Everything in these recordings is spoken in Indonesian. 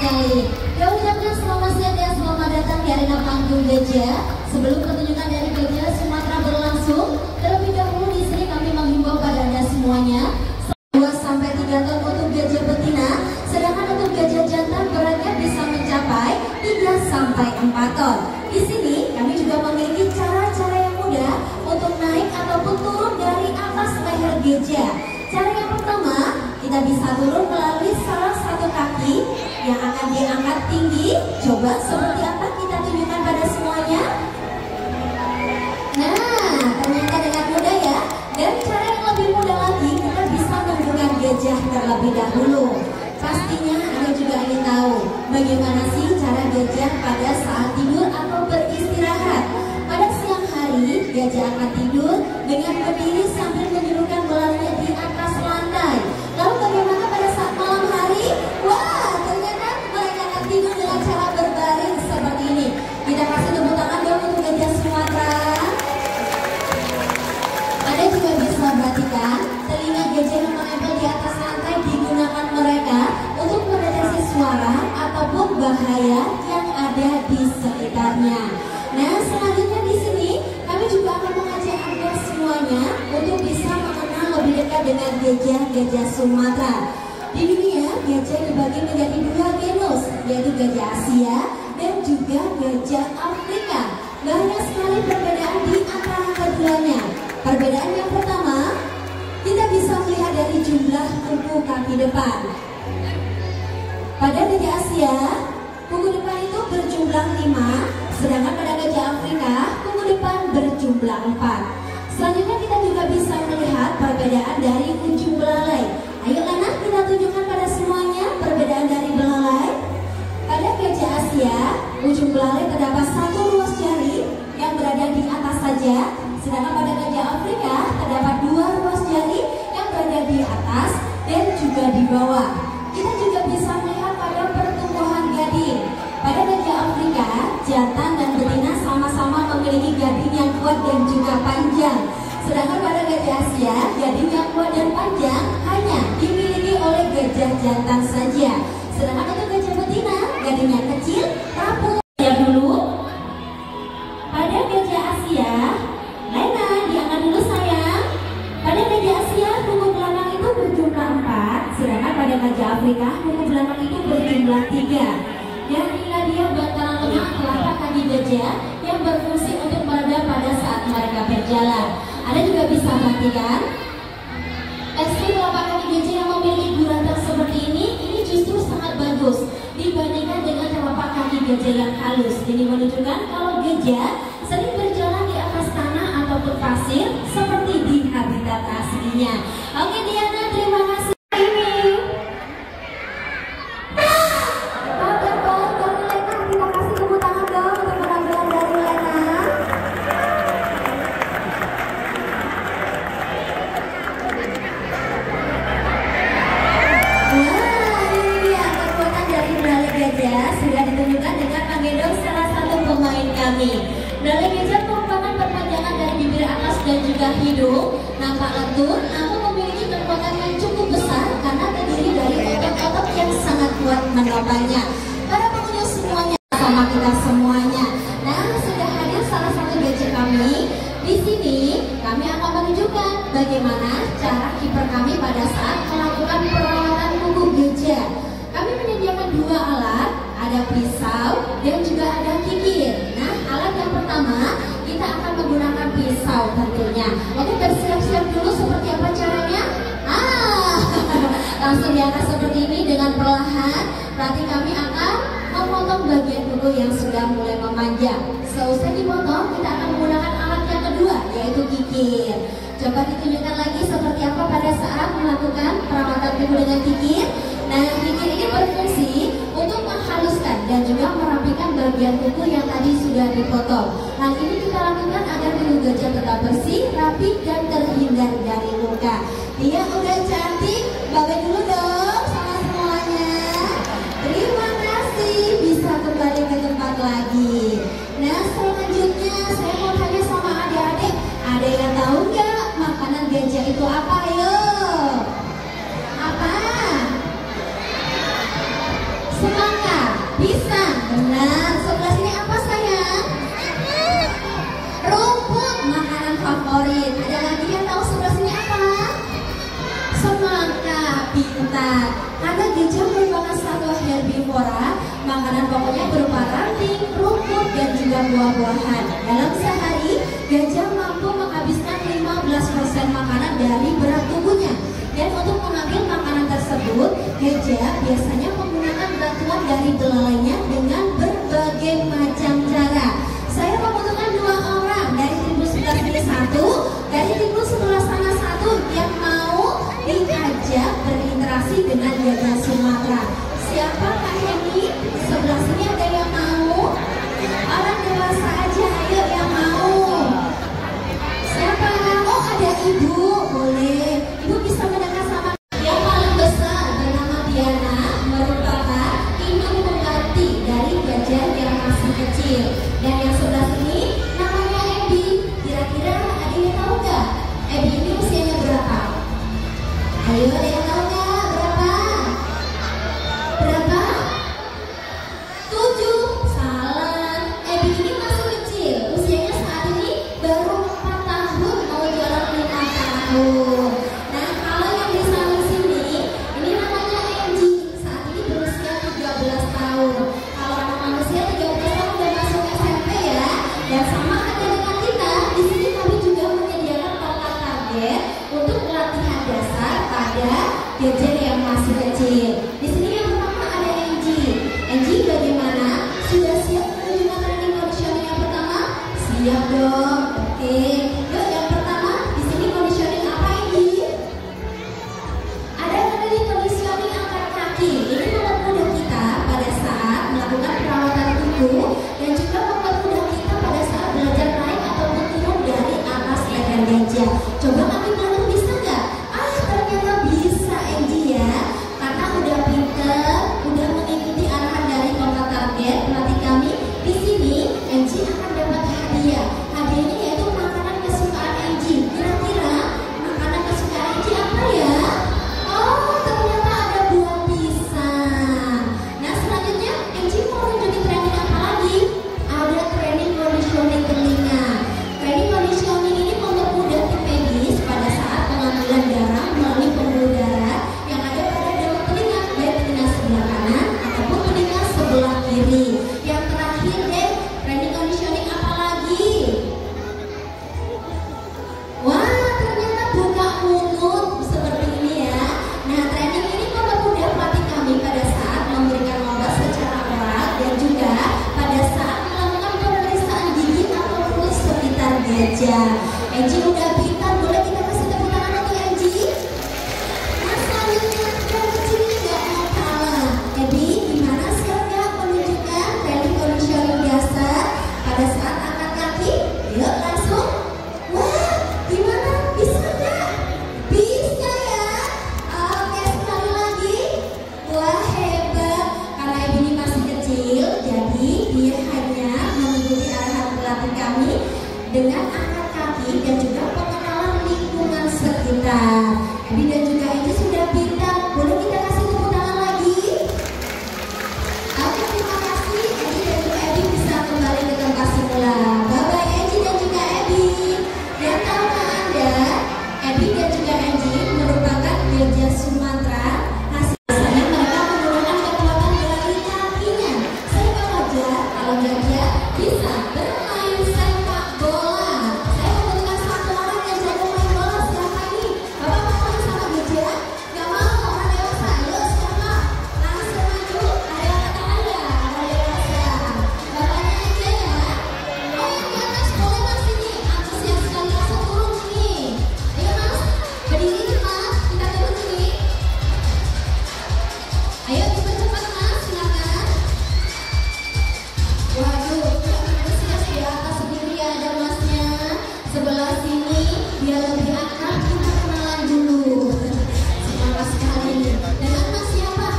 sekali. Ya ucapkan selamat siang dan selamat datang di arena panggung gajah. Sebelum pertunjukan dari gajah Sumatera berlangsung, terlebih dahulu di sini kami menghimbau pada Anda semuanya 2-3 ton untuk gajah betina, sedangkan untuk gajah jantan beratnya bisa mencapai 3-4 ton. Di sini kami juga memiliki cara-cara yang mudah untuk naik ataupun turun dari atas leher gajah. Cara yang pertama, kita bisa turun melalui salah satu kaki yang akan diangkat tinggi. Coba seperti apa kita tunjukkan pada semuanya. Nah, ternyata dengan mudah ya. Dan cara yang lebih mudah lagi, kita bisa menggunakan gajah terlebih dahulu. Pastinya Anda juga ingin tahu bagaimana sih cara gajah pada saat tidur atau beristirahat. Pada siang hari, gajah akan tidur dengan berdiri sambil menjulurkan belalainya di atas lantai. Lalu bagaimana pada saat malam hari? Wah, ternyata mereka akan tidur dengan cara berbaring seperti ini. Kita kasih tepuk tangan dong untuk gajah Sumatera. Anda juga bisa perhatikan telinga gajah yang menempel di atas lantai digunakan mereka untuk mendeteksi suara ataupun bahaya yang ada di sekitarnya. Nah, selanjutnya di sini kami juga akan mengajak Anda semuanya untuk bisa mengenal lebih dekat dengan gajah-gajah Sumatera. Di dunia, gajah dibagi menjadi 2 genus, yaitu gajah Asia dan juga gajah Afrika. Banyak sekali perbedaan di antara keduanya. Perbedaan yang pertama, kita bisa melihat dari jumlah kuku kaki depan. Pada gajah Asia, kuku depan itu berjumlah 5, sedangkan pada gajah Afrika, kuku depan berjumlah 4. Selanjutnya kita juga bisa melihat perbedaan dari ujung belalai. Ayo Lana, kita tunjukkan pada semuanya perbedaan dari belalai. Pada gajah Asia, ujung belalai terdapat 1 ruas jari yang berada di atas saja, sedangkan pada gajah Afrika terdapat 2 ruas jari yang berada di atas dan juga di bawah. Kita juga bisa melihat pada pertumbuhan gading. Pada gajah Afrika, jantan dan betina sama-sama memiliki gading yang kuat dan juga panjang. Sedangkan pada gajah Asia, gading yang kuat dan panjang hanya dimiliki oleh gajah jantan saja. Sedangkan untuk gajah betina, gadingnya kecil, rapuh. Lihat dulu. Pada gajah Asia, Lena, diangkat dulu sayang. Pada gajah Asia, kuku belakang itu berjumlah 4, sedangkan pada gajah Afrika, kuku belakang itu berjumlah 3. Dan inilah dia bantalan lemah telapak kaki gajah yang berfungsi untuk meredam pada saat mereka berjalan. Anda juga bisa perhatikan tekstur telapak kaki gajah yang memiliki guratan seperti ini justru sangat bagus dibandingkan dengan telapak kaki gajah yang halus. Ini menunjukkan kalau gajah sering berjalan di atas tanah ataupun pasir seperti di habitat aslinya. Oke Diana, terima kasih. Sudah ditunjukkan dengan menggendong salah satu pemain kami. Belalai gajah merupakan perpanjangan dari bibir atas dan juga hidung. Nampak lentur, namun memiliki kekuatan yang cukup besar karena terdiri dari otot-otot yang sangat kuat menopangnya. Para pengunjung semuanya sama kita semuanya. Nah, sudah hadir salah satu gajah kami. Di sini kami akan menunjukkan bagaimana cara kiper kami pada saat melakukan perawatan kuku gajah. Kami menyediakan 2 alat, ada pisau dan juga ada kikir. Nah, alat yang pertama kita akan menggunakan pisau tentunya. Oke, bersiap-siap dulu seperti apa caranya? Langsung diangkat seperti ini dengan perlahan. Berarti kami akan memotong bagian kuku yang sudah mulai memanjang. Seusai dipotong, kita akan menggunakan alat yang kedua, yaitu kikir. Coba ditunjukkan lagi seperti apa pada saat melakukan perawatan kuku dengan kikir. Nah, kikir ini berfungsi untuk menghaluskan dan juga merapikan bagian kuku yang tadi sudah dipotong. Hal ini kita lakukan agar kuku gajah tetap bersih, rapi, dan terhindar dari luka. Dia udah cantik, bagai dulu dong sama semuanya. Terima kasih, bisa kembali ke tempat lagi. Nah, selanjutnya saya mau tanya sama adik-adik, ada yang tahu nggak makanan gajah itu apa? Ayo, apa? Semangat. pintar. Karena gajah merupakan satwa herbivora, makanan pokoknya berupa ranting, rumput, dan juga buah-buahan. Dalam sehari, gajah mampu menghabiskan 15% makanan dari berat tubuhnya. Dan untuk mengambil makanan tersebut, gajah biasanya menggunakan bantuan dari belalainya dengan berbagai macam cara. Saya membutuhkan 2 orang dari tim sebelah sini 1, dari tim sebelah sana 1 yang mau diajak berinteraksi dengan gajah Sumatera. Siapa Kak Hendy? Sebelah sini ada yang mau? Orang dewasa aja, ayo yang mau. Siapa? Oh, ada ibu, boleh. Ibu bisa mendekat sama yang paling besar, bernama Diana, merupakan induk pengganti dari gajah yang masih kecil. Dan yang sebelah sini namanya Ebi. Kira-kira adiknya tahu nggak? Ebi ini usianya berapa? Ayo, ada yang tahu nggak? Berapa? Berapa? 7. Salah. Ebi ini masih kecil. Usianya saat ini baru 4 tahun, mau jalan 5 tahun. Nah, kalau yang di samping sini, ini namanya Angie. Saat ini berusia 13 tahun. Kalau anak manusia 13 tahun udah masuk SMP ya. Dan sama ada dengan kita, di sini kami juga menyediakan tongkat target untuk pelatihan dasar pada gajah yang masih kecil. Di sini yang pertama ada Angie. Angie bagaimana? Sudah siap menerima training conditioning yang pertama? Siap dong. Oke. Yuk yang pertama di sini conditioning apa Angie? Ada training conditioning angkat kaki. Ini mempermudah kita pada saat melakukan perawatan tubuh dan juga mempermudah kita pada saat belajar naik ataupun turun dari atas leher gajah. Coba kami peluk, bisa nggak? Ternyata bisa Angie ya. Karena udah pinter, udah mengikuti arahan dari tongkat target pelatih kami. Di sini Angie akan dapat hadiah. Hadiahnya yaitu makanan kesukaan Angie. Kira-kira makanan kesukaan Angie apa ya? Oh, ternyata ada buah pisang. Nah, selanjutnya Angie mau lanjutin training apa lagi? Ada training conditioning telinga. Training conditioning ini mempermudah tim medis pada saat pengambilan darah melalui pembuluh darah yang ada pada dalam telinga, baik telinga sebelah kanan ataupun telinga sebelah kiri. Yang terakhir deh, training conditioning apa lagi? Wah, ternyata buka mulut seperti ini ya. Nah, training ini mempermudah pelatih kami pada saat memberikan obat secara oral dan juga pada saat melakukan pemeriksaan gigi atau kulit sekitar gajah. Angie udah pintar, boleh kita kasih tepuk tangan untuk Angie? Nah, selanjutnya yang kecil ini nggak mau kalah. Ebi, gimana siap nggak menunjukkan training conditioning dasar pada saat angkat kaki? Yuk langsung. Wah, gimana? Bisa nggak? Bisa ya. Oke, sekali lagi. Wah, hebat. Karena Ebi ini masih kecil, jadi dia hanya mengikuti arahan pelatih kami dengan angkat kaki dan juga pengenalan lingkungan sekitar. Ebi dan juga Angie sudah pintar. Boleh kita kasih tepuk tangan lagi? Oke, terima kasih. Angie dan juga Ebi bisa kembali ke tempat semula. Bye-bye Angie dan juga Ebi. Dan tahukah Anda, Ebi dan juga Angie merupakan gajah Sumatera. Biasanya mereka menggunakan kekuatan dari kakinya. Sehingga wajar kalau gajah bisa bermain sepak bola. Saya membutuhkan 1 orang yang jago main bola. Siapa ini? Bapak mau main sama gajah? Gak mau, orang dewasa. Ayo siapa? Langsung maju. Ada yang kata Anda, orang dewasa. Bapaknya aja ya. Oh, yang di atas boleh mas ini. Antusias sekali, langsung turun sini. Ayo mas, berdiri mas. Kita turun sini. Ayo cepat-cepat mas, silakan. Waduh, yang antusias di atas sendiri ada masnya. Sebelah sini dia lebih akrab, kita kenalan dulu. Semangat sekali. Dengan mas siapa?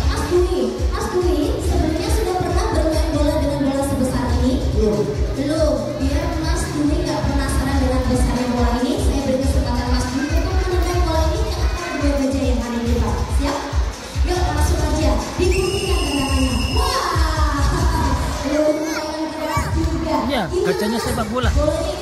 Mas Dwi. Mas Dwi sebenarnya sudah pernah bermain bola dengan bola sebesar ini? Belum. Biar Mas Dwi nggak penasaran dengan besarnya bola ini, saya beri kesempatan Mas Dwi untuk menendang bola ini ke antara 2 gajah yang ada di depan. Siap? Yuk langsung aja. Dibuktikan tendangannya. Wah, lumayan keras juga. Iya, gajahnya sepak bola. Boleh